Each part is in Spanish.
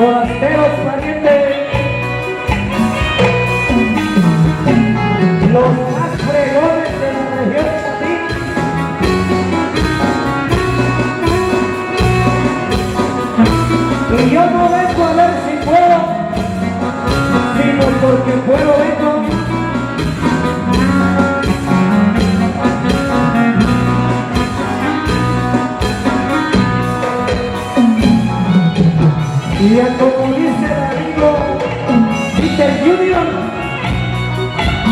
forasteros parientes, los más fregones de la región Chapín. Y yo no vengo a ver si puedo, sino porque puedo vengo. Y ya como dice el amigo Peter Junior,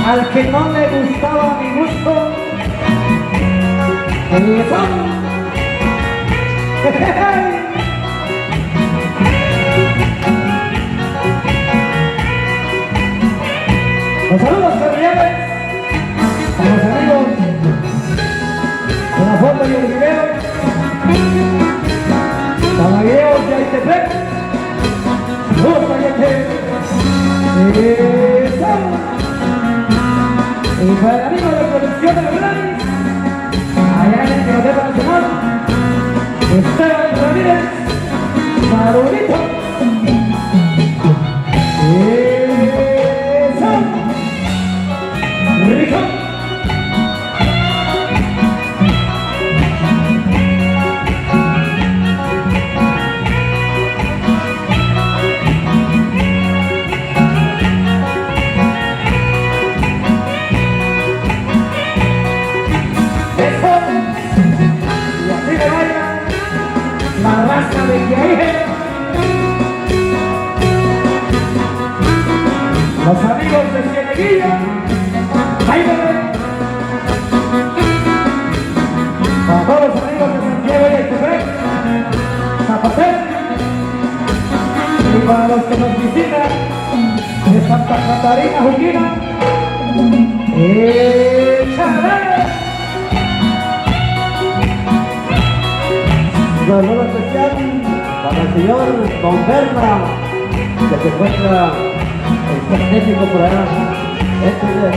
al que no le gustaba mi gusto, el son. Los saludos cordiales a los amigos de la Fonda y el Rivero, caballeros de Aitepec. Y para el amigo de producción de los Grammys, allá en el Biblioteca Nacional, Esteban Ramírez, Marulito. Eso, rico. La raza de que hay, los amigos de Cieneguilla, ahí ven, para todos los amigos de Santiago y Aitepec, Zapatel, y para los que nos visitan de Santa Catarina, Juquina, ¡échale! Un saludo especial para el señor Don Berna, que se encuentra el técnico por allá. Este es de